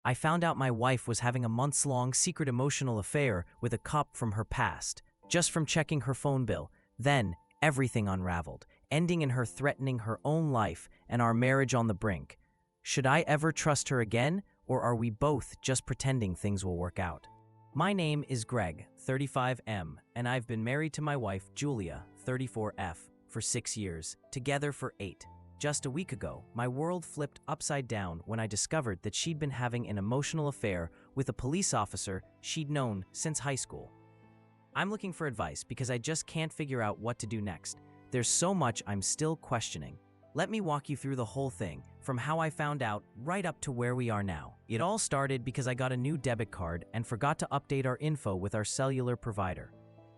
I found out my wife was having a months-long secret emotional affair with a cop from her past, just from checking her phone bill. Then, everything unraveled, ending in her threatening her own life and our marriage on the brink. Should I ever trust her again, or are we both just pretending things will work out? My name is Greg, 35M, and I've been married to my wife, Julia, 34F, for 6 years, together for 8. Just a week ago, my world flipped upside down when I discovered that she'd been having an emotional affair with a police officer she'd known since high school. I'm looking for advice because I just can't figure out what to do next. There's so much I'm still questioning. Let me walk you through the whole thing, from how I found out right up to where we are now. It all started because I got a new debit card and forgot to update our info with our cellular provider.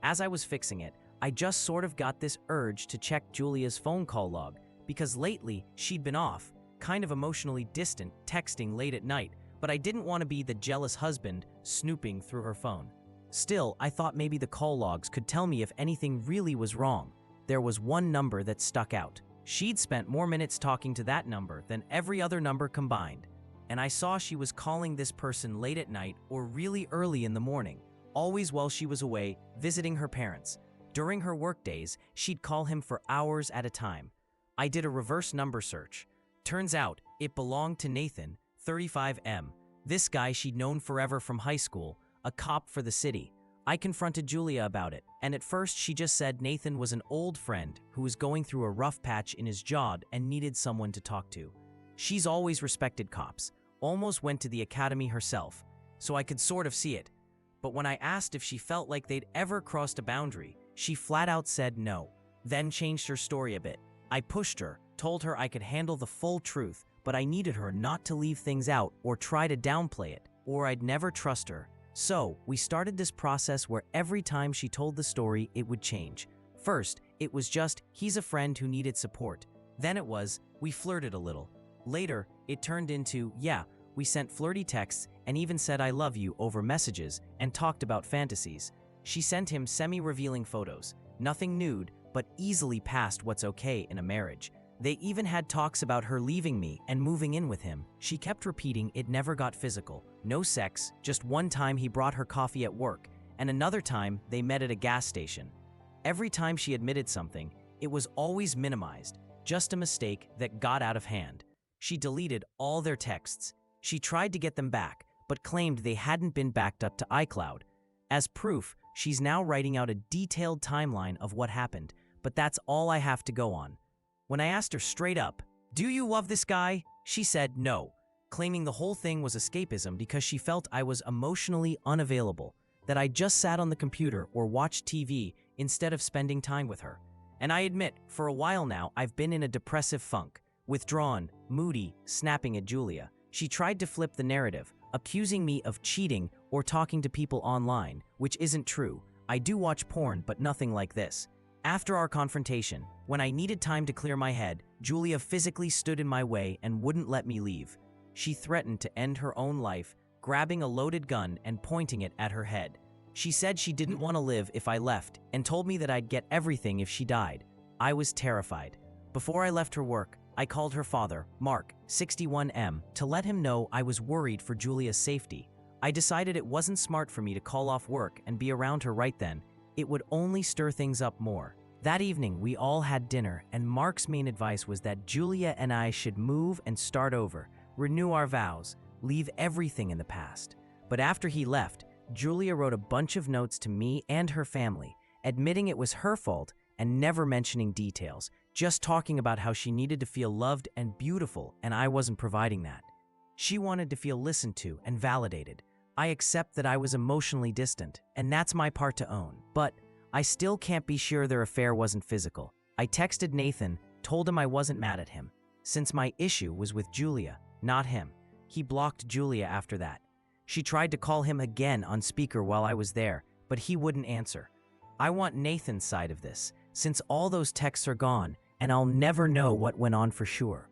As I was fixing it, I just sort of got this urge to check Julia's phone call log, because lately she'd been off, kind of emotionally distant, texting late at night, but I didn't want to be the jealous husband snooping through her phone. Still, I thought maybe the call logs could tell me if anything really was wrong. There was one number that stuck out. She'd spent more minutes talking to that number than every other number combined. And I saw she was calling this person late at night or really early in the morning, always while she was away visiting her parents. During her workdays, she'd call him for hours at a time. I did a reverse number search. Turns out, it belonged to Nathan, 35M. This guy she'd known forever from high school, a cop for the city. I confronted Julia about it, and at first she just said Nathan was an old friend who was going through a rough patch in his job and needed someone to talk to. She's always respected cops, almost went to the academy herself, so I could sort of see it. But when I asked if she felt like they'd ever crossed a boundary, she flat out said no, then changed her story a bit. I pushed her, told her I could handle the full truth, but I needed her not to leave things out or try to downplay it, or I'd never trust her. So, we started this process where every time she told the story, it would change. First, it was just, he's a friend who needed support. Then it was, we flirted a little. Later, it turned into, yeah, we sent flirty texts and even said I love you over messages and talked about fantasies. She sent him semi-revealing photos, nothing nude, but easily past what's okay in a marriage. They even had talks about her leaving me and moving in with him. She kept repeating it never got physical. No sex, just one time he brought her coffee at work, and another time they met at a gas station. Every time she admitted something, it was always minimized, just a mistake that got out of hand. She deleted all their texts. She tried to get them back, but claimed they hadn't been backed up to iCloud. As proof, she's now writing out a detailed timeline of what happened, but that's all I have to go on. When I asked her straight up, "Do you love this guy?" she said no, claiming the whole thing was escapism because she felt I was emotionally unavailable, that I just sat on the computer or watched TV instead of spending time with her. And I admit, for a while now, I've been in a depressive funk, withdrawn, moody, snapping at Julia. She tried to flip the narrative, accusing me of cheating or talking to people online, which isn't true. I do watch porn, but nothing like this. After our confrontation, when I needed time to clear my head, Julia physically stood in my way and wouldn't let me leave. She threatened to end her own life, grabbing a loaded gun and pointing it at her head. She said she didn't want to live if I left and told me that I'd get everything if she died. I was terrified. Before I left her work, I called her father, Mark, 61M, to let him know I was worried for Julia's safety. I decided it wasn't smart for me to call off work and be around her right then. It would only stir things up more. That evening, we all had dinner, and Mark's main advice was that Julia and I should move and start over, renew our vows, leave everything in the past. But after he left, Julia wrote a bunch of notes to me and her family, admitting it was her fault and never mentioning details, just talking about how she needed to feel loved and beautiful, and I wasn't providing that. She wanted to feel listened to and validated. I accept that I was emotionally distant, and that's my part to own. But I still can't be sure their affair wasn't physical. I texted Nathan, told him I wasn't mad at him, since my issue was with Julia, not him. He blocked Julia after that. She tried to call him again on speaker while I was there, but he wouldn't answer. I want Nathan's side of this, since all those texts are gone, and I'll never know what went on for sure.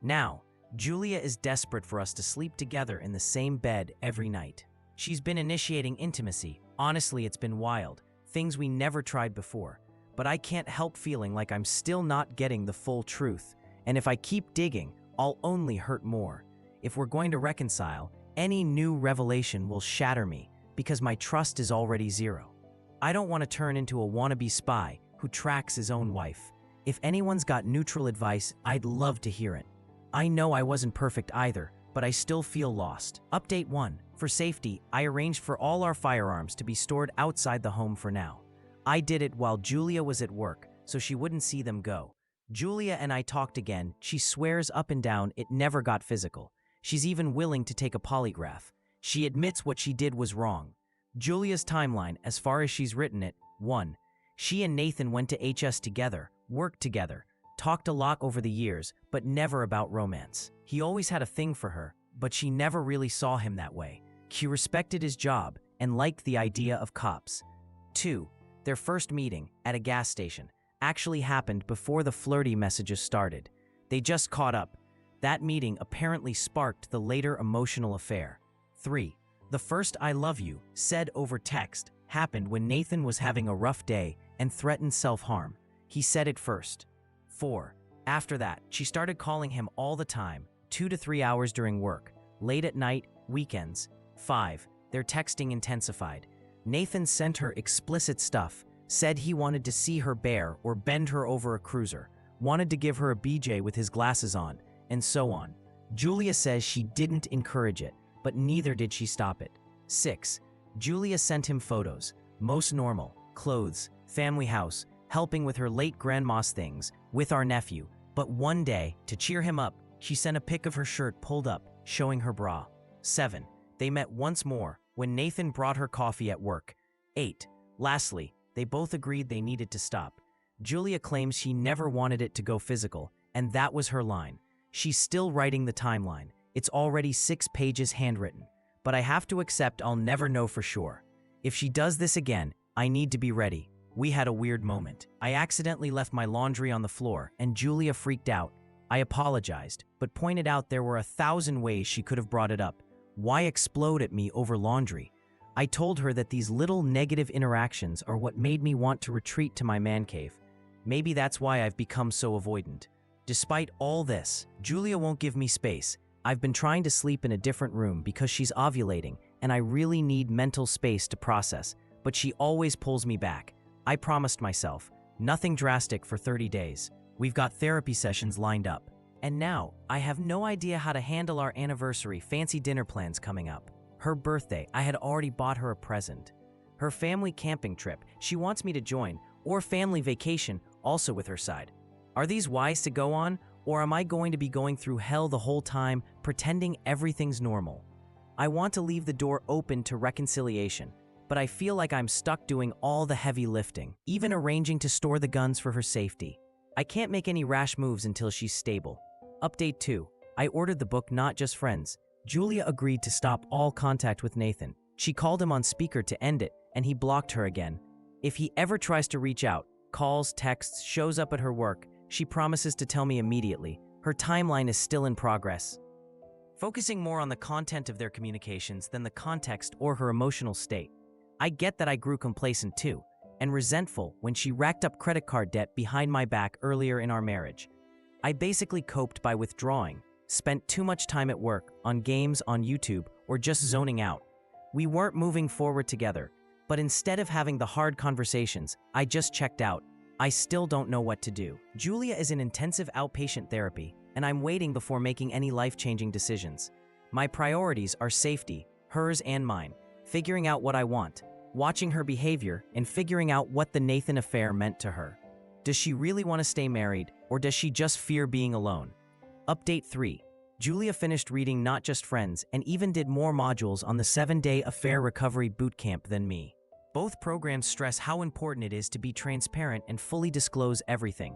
Now, Julia is desperate for us to sleep together in the same bed every night. She's been initiating intimacy. Honestly, it's been wild. Things we never tried before. But I can't help feeling like I'm still not getting the full truth. And if I keep digging, I'll only hurt more. If we're going to reconcile, Any new revelation will shatter me because my trust is already zero. I don't want to turn into a wannabe spy who tracks his own wife. If anyone's got neutral advice, I'd love to hear it. I know I wasn't perfect either, but I still feel lost. Update 1. For safety, I arranged for all our firearms to be stored outside the home for now. I did it while Julia was at work, so she wouldn't see them go. Julia and I talked again. She swears up and down it never got physical. She's even willing to take a polygraph. She admits what she did was wrong. Julia's timeline, as far as she's written it: 1. She and Nathan went to HS together, worked together, talked a lot over the years, but never about romance. He always had a thing for her, but she never really saw him that way. She respected his job and liked the idea of cops. 2. Their first meeting, at a gas station, actually happened before the flirty messages started. They just caught up. That meeting apparently sparked the later emotional affair. 3. The first "I love you," said over text, happened when Nathan was having a rough day and threatened self-harm. He said it first. 4. After that, she started calling him all the time, 2 to 3 hours during work, late at night, weekends. 5. Their texting intensified. Nathan sent her explicit stuff, said he wanted to see her bare or bend her over a cruiser, wanted to give her a BJ with his glasses on, and so on. Julia says she didn't encourage it, but neither did she stop it. 6. Julia sent him photos, most normal, clothes, family house, helping with her late grandma's things, with our nephew. But one day, to cheer him up, she sent a pic of her shirt pulled up, showing her bra. 7. They met once more, when Nathan brought her coffee at work. 8. Lastly, they both agreed they needed to stop. Julia claims she never wanted it to go physical, and that was her line. She's still writing the timeline. It's already 6 pages handwritten. But I have to accept I'll never know for sure. If she does this again, I need to be ready. We had a weird moment. I accidentally left my laundry on the floor, and Julia freaked out. I apologized, but pointed out there were 1,000 ways she could have brought it up. Why explode at me over laundry? I told her that these little negative interactions are what made me want to retreat to my man cave. Maybe that's why I've become so avoidant. Despite all this, Julia won't give me space. I've been trying to sleep in a different room because she's ovulating, and I really need mental space to process, but she always pulls me back. I promised myself, nothing drastic for 30 days. We've got therapy sessions lined up. And now, I have no idea how to handle our anniversary fancy dinner plans coming up. Her birthday, I had already bought her a present. Her family camping trip, she wants me to join, or family vacation, also with her side. Are these wise to go on, or am I going to be going through hell the whole time, pretending everything's normal? I want to leave the door open to reconciliation, but I feel like I'm stuck doing all the heavy lifting, even arranging to store the guns for her safety. I can't make any rash moves until she's stable. Update 2. I ordered the book Not Just Friends. Julia agreed to stop all contact with Nathan. She called him on speaker to end it, and he blocked her again. If he ever tries to reach out, calls, texts, shows up at her work, she promises to tell me immediately. Her timeline is still in progress. Focusing more on the content of their communications than the context or her emotional state. I get that I grew complacent too, and resentful when she racked up credit card debt behind my back earlier in our marriage. I basically coped by withdrawing, spent too much time at work, on games, on YouTube, or just zoning out. We weren't moving forward together, but instead of having the hard conversations, I just checked out. I still don't know what to do. Julia is in intensive outpatient therapy, and I'm waiting before making any life-changing decisions. My priorities are safety, hers and mine, figuring out what I want, watching her behavior, and figuring out what the Nathan affair meant to her. Does she really want to stay married, or does she just fear being alone? Update 3. Julia finished reading Not Just Friends and even did more modules on the 7-day affair recovery bootcamp than me. Both programs stress how important it is to be transparent and fully disclose everything.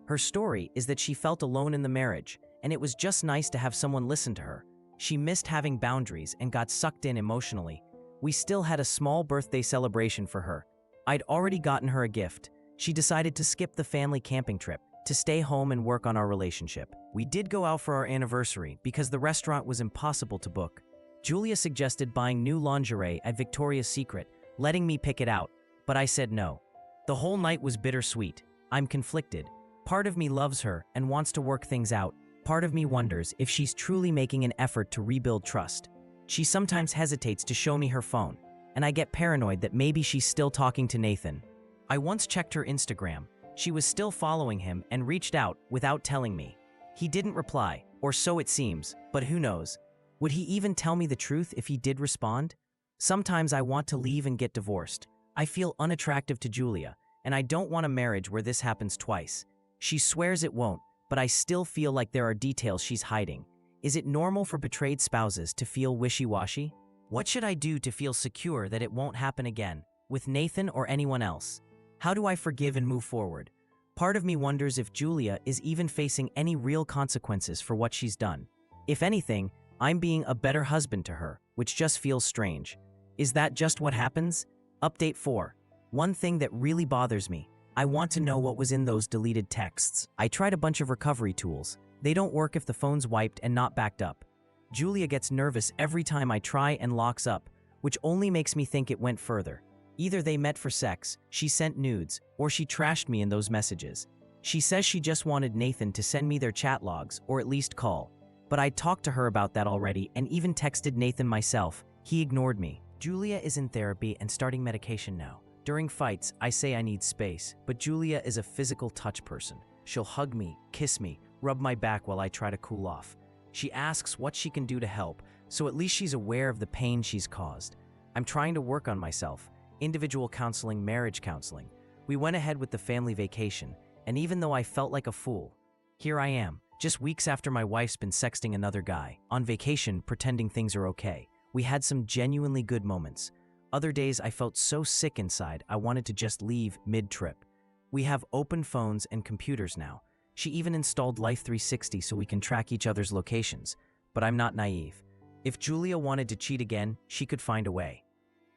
Her story is that she felt alone in the marriage, and it was just nice to have someone listen to her. She missed having boundaries and got sucked in emotionally. We still had a small birthday celebration for her. I'd already gotten her a gift. She decided to skip the family camping trip, to stay home and work on our relationship. We did go out for our anniversary because the restaurant was impossible to book. Julia suggested buying new lingerie at Victoria's Secret, letting me pick it out, but I said no. The whole night was bittersweet. I'm conflicted. Part of me loves her and wants to work things out. Part of me wonders if she's truly making an effort to rebuild trust. She sometimes hesitates to show me her phone, and I get paranoid that maybe she's still talking to Nathan. I once checked her Instagram. She was still following him and reached out without telling me. He didn't reply, or so it seems, but who knows? Would he even tell me the truth if he did respond? Sometimes I want to leave and get divorced. I feel unattractive to Julia, and I don't want a marriage where this happens twice. She swears it won't, but I still feel like there are details she's hiding. Is it normal for betrayed spouses to feel wishy-washy? What should I do to feel secure that it won't happen again, with Nathan or anyone else? How do I forgive and move forward? Part of me wonders if Julia is even facing any real consequences for what she's done. If anything, I'm being a better husband to her, which just feels strange. Is that just what happens? Update 4. One thing that really bothers me. I want to know what was in those deleted texts. I tried a bunch of recovery tools. They don't work if the phone's wiped and not backed up. Julia gets nervous every time I try and locks up, which only makes me think it went further. Either they met for sex, she sent nudes, or she trashed me in those messages. She says she just wanted Nathan to send me their chat logs, or at least call. But I talked to her about that already and even texted Nathan myself. He ignored me. Julia is in therapy and starting medication now. During fights, I say I need space, but Julia is a physical touch person. She'll hug me, kiss me, rub my back while I try to cool off. She asks what she can do to help, so at least she's aware of the pain she's caused. I'm trying to work on myself. Individual counseling, marriage counseling. We went ahead with the family vacation, and even though I felt like a fool, here I am, just weeks after my wife's been sexting another guy, on vacation pretending things are okay. We had some genuinely good moments. Other days I felt so sick inside I wanted to just leave mid-trip. We have open phones and computers now. She even installed Life 360 so we can track each other's locations. But I'm not naive. If Julia wanted to cheat again, she could find a way.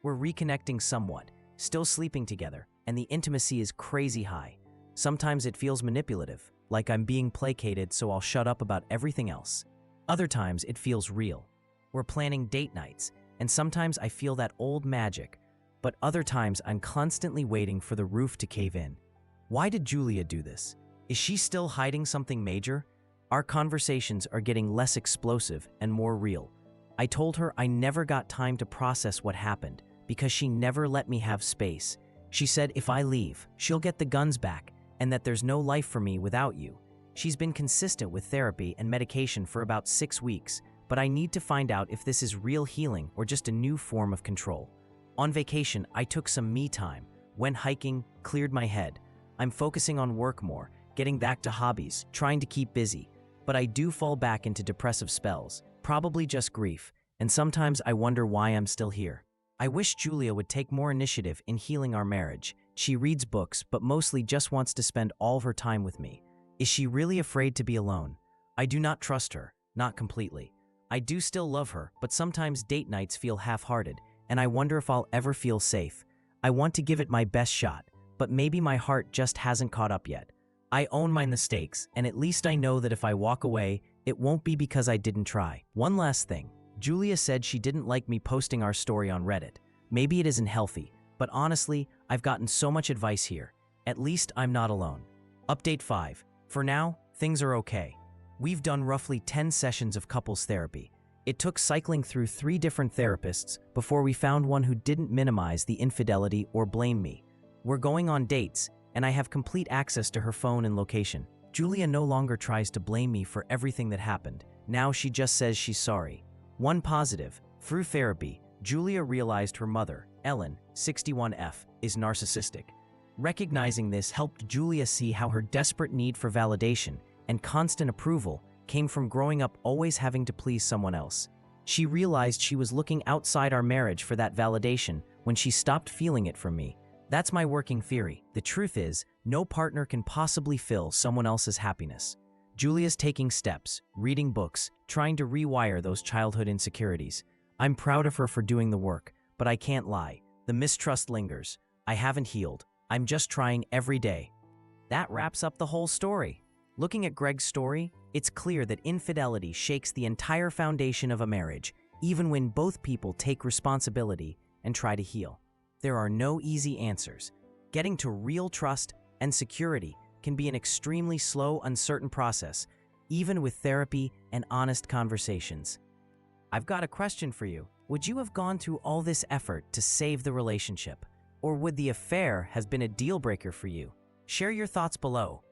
We're reconnecting somewhat, still sleeping together, and the intimacy is crazy high. Sometimes it feels manipulative, like I'm being placated so I'll shut up about everything else. Other times it feels real. We're planning date nights, and sometimes I feel that old magic, but other times I'm constantly waiting for the roof to cave in. Why did Julia do this? Is she still hiding something major? Our conversations are getting less explosive and more real. I told her I never got time to process what happened because she never let me have space. She said if I leave, she'll get the guns back and that there's no life for me without you. She's been consistent with therapy and medication for about 6 weeks, but I need to find out if this is real healing or just a new form of control. On vacation, I took some me time, went hiking, cleared my head. I'm focusing on work more, getting back to hobbies, trying to keep busy. But I do fall back into depressive spells, probably just grief, and sometimes I wonder why I'm still here. I wish Julia would take more initiative in healing our marriage. She reads books, but mostly just wants to spend all of her time with me. Is she really afraid to be alone? I do not trust her, not completely. I do still love her, but sometimes date nights feel half-hearted, and I wonder if I'll ever feel safe. I want to give it my best shot, but maybe my heart just hasn't caught up yet. I own my mistakes, and at least I know that if I walk away, it won't be because I didn't try. One last thing. Julia said she didn't like me posting our story on Reddit. Maybe it isn't healthy, but honestly, I've gotten so much advice here. At least I'm not alone. Update 5. For now, things are okay. We've done roughly 10 sessions of couples therapy. It took cycling through 3 different therapists before we found one who didn't minimize the infidelity or blame me. We're going on dates, and I have complete access to her phone and location. Julia no longer tries to blame me for everything that happened. Now she just says she's sorry. One positive, through therapy, Julia realized her mother, Ellen, 61F, is narcissistic. Recognizing this helped Julia see how her desperate need for validation and constant approval came from growing up always having to please someone else. She realized she was looking outside our marriage for that validation when she stopped feeling it from me. That's my working theory. The truth is, no partner can possibly fill someone else's happiness. Julia's taking steps, reading books, trying to rewire those childhood insecurities. I'm proud of her for doing the work, but I can't lie. The mistrust lingers. I haven't healed. I'm just trying every day. That wraps up the whole story. Looking at Greg's story, it's clear that infidelity shakes the entire foundation of a marriage, even when both people take responsibility and try to heal. There are no easy answers. Getting to real trust and security can be an extremely slow, uncertain process, even with therapy and honest conversations. I've got a question for you. Would you have gone through all this effort to save the relationship? Or would the affair has been a deal breaker for you? Share your thoughts below.